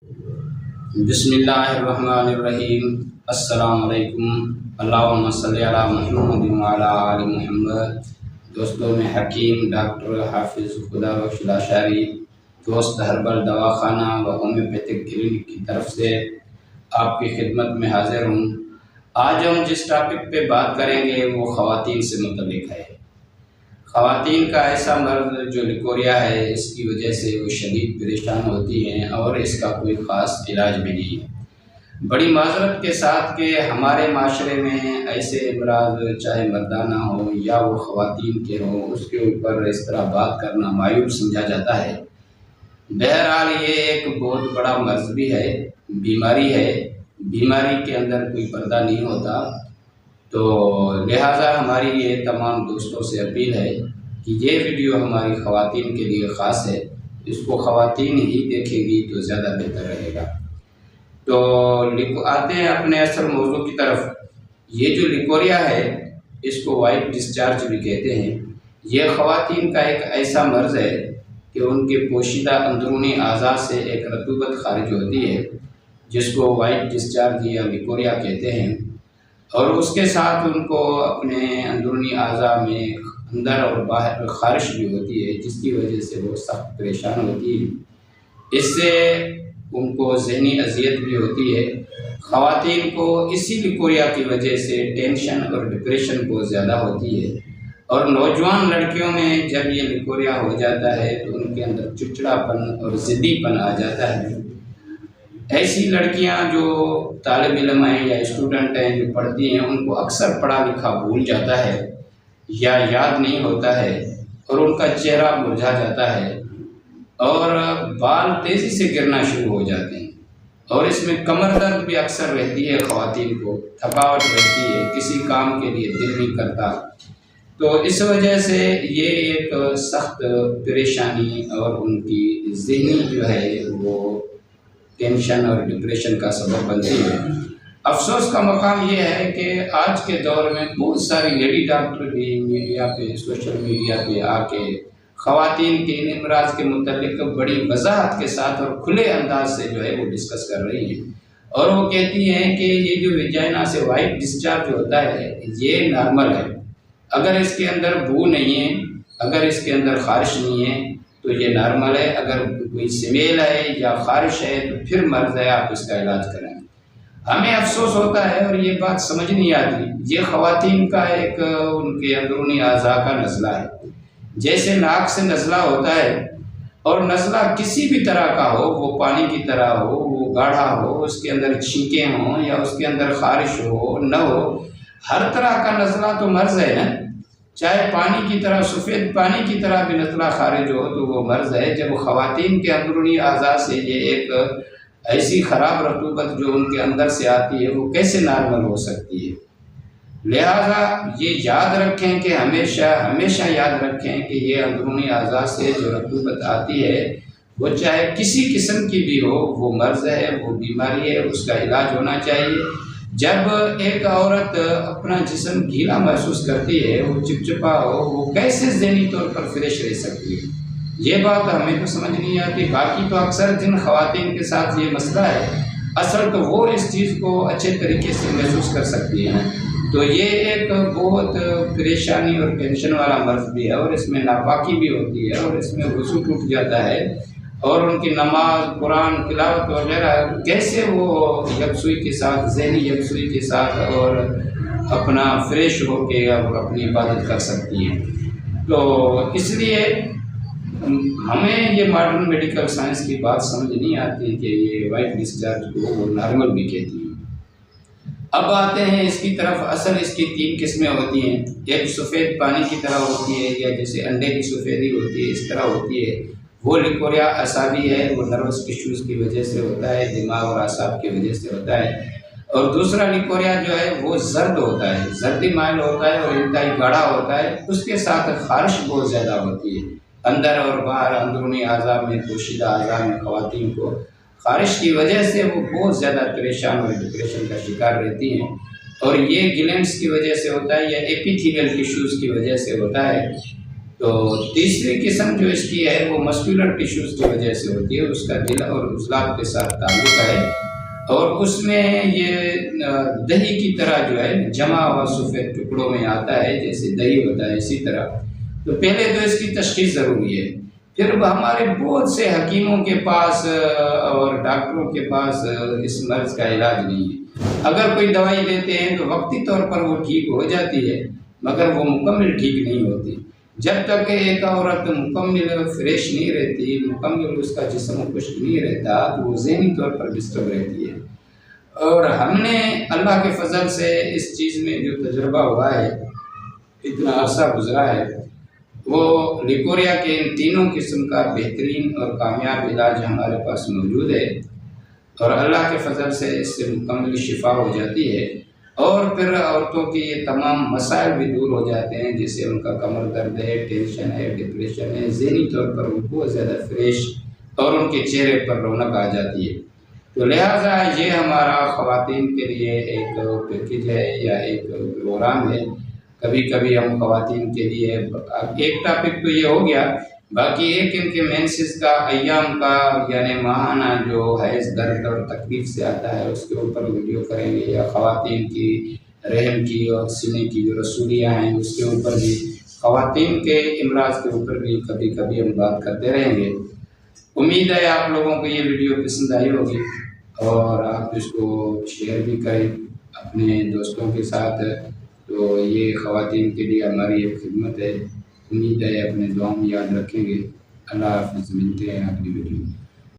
بسم اللہ الرحمن الرحیم۔ السلام علیکم۔ اللہم صلی علی محمد وعلی آل محمد۔ دوستوں میں حکیم ڈاکٹر حافظ خدا بخش لاشاری دوست ہربل دواخانہ و ہومیوپیتھک کلینک کی طرف سے آپ کی خدمت میں حاضر ہوں۔ آج ہم جس ٹاپک پہ بات کریں گے وہ خواتین سے متعلق ہے۔ خواتین کا ایسا مرض جو لیکوریا ہے، اس کی وجہ سے وہ شدید پریشان ہوتی ہیں اور اس کا کوئی خاص علاج بھی نہیں ہے۔ بڑی معذرت کے ساتھ کہ ہمارے معاشرے میں ایسے امراض چاہے مردانہ ہو یا وہ خواتین کے ہوں، اس کے اوپر اس طرح بات کرنا معیوب سمجھا جاتا ہے۔ بہرحال یہ ایک بہت بڑا مرض بھی ہے، بیماری ہے۔ بیماری کے اندر کوئی پردہ نہیں ہوتا، تو لہٰذا ہماری یہ تمام دوستوں سے اپیل ہے کہ یہ ویڈیو ہماری خواتین کے لیے خاص ہے، اس کو خواتین ہی دیکھیں گی تو زیادہ بہتر رہے گا۔ تو آتے ہیں اپنے اصل موضوع کی طرف۔ یہ جو لیکوریا ہے، اس کو وائٹ ڈسچارج بھی کہتے ہیں۔ یہ خواتین کا ایک ایسا مرض ہے کہ ان کے پوشیدہ اندرونی اعضاء سے ایک رطوبت خارج ہوتی ہے، جس کو وائٹ ڈسچارج یا لیکوریا کہتے ہیں، اور اس کے ساتھ ان کو اپنے اندرونی اعضاء میں اندر اور باہر خارش بھی ہوتی ہے، جس کی وجہ سے وہ سخت پریشان ہوتی ہے۔ اس سے ان کو ذہنی اذیت بھی ہوتی ہے۔ خواتین کو اسی لیکوریا کی وجہ سے ٹینشن اور ڈپریشن بہت زیادہ ہوتی ہے، اور نوجوان لڑکیوں میں جب یہ لیکوریا ہو جاتا ہے تو ان کے اندر چڑچڑاپن اور ضدی پن آ جاتا ہے۔ ایسی لڑکیاں جو طالب علم ہیں یا اسٹوڈنٹ ہیں جو پڑھتی ہیں، ان کو اکثر پڑھا لکھا بھول جاتا ہے یا یاد نہیں ہوتا ہے، اور ان کا چہرہ مرجھا جاتا ہے، اور بال تیزی سے گرنا شروع ہو جاتے ہیں، اور اس میں کمر درد بھی اکثر رہتی ہے۔ خواتین کو تھکاوٹ رہتی ہے، کسی کام کے لیے دل نہیں کرتا۔ تو اس وجہ سے یہ ایک سخت پریشانی اور ان کی ذہنی جو ہے وہ ٹینشن اور ڈپریشن کا سبب بنتی ہے۔ افسوس کا مقام یہ ہے کہ آج کے دور میں بہت ساری لیڈی ڈاکٹر بھی میڈیا پہ، سوشل میڈیا پہ آ کے خواتین کے ان امراض کے متعلق بڑی وضاحت کے ساتھ اور کھلے انداز سے جو ہے وہ ڈسکس کر رہی ہیں، اور وہ کہتی ہیں کہ یہ جو ویجائنا سے وائٹ ڈسچارج ہوتا ہے یہ نارمل ہے۔ اگر اس کے اندر بو نہیں ہے، اگر اس کے اندر خارش نہیں ہے تو یہ نارمل ہے۔ اگر کوئی سمیل ہے یا خارش ہے تو پھر مرض ہے، آپ اس کا علاج کریں۔ ہمیں افسوس ہوتا ہے اور یہ بات سمجھ نہیں آتی، یہ خواتین کا ایک ان کے اندرونی اعضاء کا نزلہ ہے۔ جیسے ناک سے نزلہ ہوتا ہے، اور نزلہ کسی بھی طرح کا ہو، وہ پانی کی طرح ہو، وہ گاڑھا ہو، اس کے اندر چھینکیں ہوں یا اس کے اندر خارش ہو نہ ہو، ہر طرح کا نزلہ تو مرض ہے نا۔ چاہے پانی کی طرح، سفید پانی کی طرح بھی نزلہ خارج ہو تو وہ مرض ہے۔ جب خواتین کے اندرونی اعضاء سے یہ ایک ایسی خراب رطوبت جو ان کے اندر سے آتی ہے، وہ کیسے نارمل ہو سکتی ہے؟ لہٰذا یہ یاد رکھیں کہ ہمیشہ یاد رکھیں کہ یہ اندرونی اعضاء سے جو رطوبت آتی ہے، وہ چاہے کسی قسم کی بھی ہو، وہ مرض ہے، وہ بیماری ہے، اس کا علاج ہونا چاہیے۔ جب ایک عورت اپنا جسم گیلا محسوس کرتی ہے، وہ چپچپا ہو، وہ کیسے ذہنی طور پر فریش رہ سکتی ہے؟ یہ بات ہمیں تو سمجھ نہیں آتی۔ باقی تو اکثر جن خواتین کے ساتھ یہ مسئلہ ہے، اصل تو وہ اس چیز کو اچھے طریقے سے محسوس کر سکتی ہیں۔ تو یہ ایک بہت پریشانی اور ٹینشن والا مرض بھی ہے، اور اس میں ناپاکی بھی ہوتی ہے، اور اس میں وضو ٹوٹ جاتا ہے، اور ان کی نماز، قرآن تلاوت وغیرہ کیسے وہ یکسوئی کے ساتھ، ذہنی یکسوئی کے ساتھ اور اپنا فریش ہو کے اور اپنی عبادت کر سکتی ہیں۔ تو اس لیے ہمیں یہ ماڈرن میڈیکل سائنس کی بات سمجھ نہیں آتی کہ یہ وائٹ ڈسچارج کو وہ نارمل بھی کہتی ہیں۔ اب آتے ہیں اس کی طرف۔ اصل اس کی 3 قسمیں ہوتی ہیں۔ ایک سفید پانی کی طرح ہوتی ہے، یا جیسے انڈے کی سفیدی ہوتی ہے، اس طرح ہوتی ہے، وہ لیکوریا اعصابی ہے، وہ نروس ٹیشوز کی وجہ سے ہوتا ہے، دماغ اور اعصاب کی وجہ سے ہوتا ہے۔ اور دوسرا لیکوریا جو ہے وہ زرد ہوتا ہے، زردی مائل ہوتا ہے، اور انتہائی گاڑھا ہوتا ہے۔ اس کے ساتھ خارش بہت زیادہ ہوتی ہے، اندر اور باہر اندرونی اعضاء میں، پوشیدہ اعضاء میں خواتین کو خارش کی وجہ سے وہ بہت زیادہ پریشان اور ڈپریشن کا شکار رہتی ہیں، اور یہ گلینڈس کی وجہ سے ہوتا ہے یا ایپیتھیلیل ٹیشوز کی وجہ سے ہوتا ہے۔ تو تیسری قسم جو اس کی ہے وہ مسکولر ٹیشوز کی وجہ سے ہوتی ہے، اس کا دل اور عضلات کے ساتھ تعلق ہے، اور اس میں یہ دہی کی طرح جو ہے جمع ہوا سفید ٹکڑوں میں آتا ہے، جیسے دہی ہوتا ہے اسی طرح۔ تو پہلے تو اس کی تشخیص ضروری ہے، پھر ہمارے بہت سے حکیموں کے پاس اور ڈاکٹروں کے پاس اس مرض کا علاج نہیں ہے۔ اگر کوئی دوائی دیتے ہیں تو وقتی طور پر وہ ٹھیک ہو جاتی ہے، مگر وہ مکمل ٹھیک نہیں ہوتی۔ جب تک ایک عورت مکمل فریش نہیں رہتی، مکمل اس کا جسم خشک نہیں رہتا، تو وہ ذہنی طور پر ڈسٹرب رہتی ہے۔ اور ہم نے اللہ کے فضل سے اس چیز میں جو تجربہ ہوا ہے، اتنا عرصہ گزرا ہے، وہ لیکوریا کے ان تینوں قسم کا بہترین اور کامیاب علاج ہمارے پاس موجود ہے، اور اللہ کے فضل سے اس سے مکمل شفا ہو جاتی ہے، اور پھر عورتوں کی یہ تمام مسائل بھی دور ہو جاتے ہیں، جیسے ان کا کمر درد ہے، ٹینشن ہے، ڈپریشن ہے، ذہنی طور پر وہ بہت زیادہ فریش اور ان کے چہرے پر رونق آ جاتی ہے۔ تو لہٰذا یہ ہمارا خواتین کے لیے ایک پیکیج ہے یا ایک پروگرام ہے۔ کبھی کبھی ہم خواتین کے لیے ایک ٹاپک تو یہ ہو گیا، باقی ایک ان کے مینسز کا ایام کا یعنی ماہانہ جو حیض درد اور تکلیف سے آتا ہے اس کے اوپر ویڈیو کریں گے، یا خواتین کی رحم کی اور سینے کی جو رسولیاں ہیں اس کے اوپر بھی، خواتین کے امراض کے اوپر بھی کبھی کبھی ہم بات کرتے رہیں گے۔ امید ہے آپ لوگوں کو یہ ویڈیو پسند آئی ہوگی، اور آپ اس کو شیئر بھی کریں اپنے دوستوں کے ساتھ۔ تو یہ خواتین کے لیے ہماری ایک خدمت ہے، امید ہے اپنے دعاؤں میں یاد رکھیں گے۔ اللہ حافظ، ملتے ہیں اگلی ویڈیو میں۔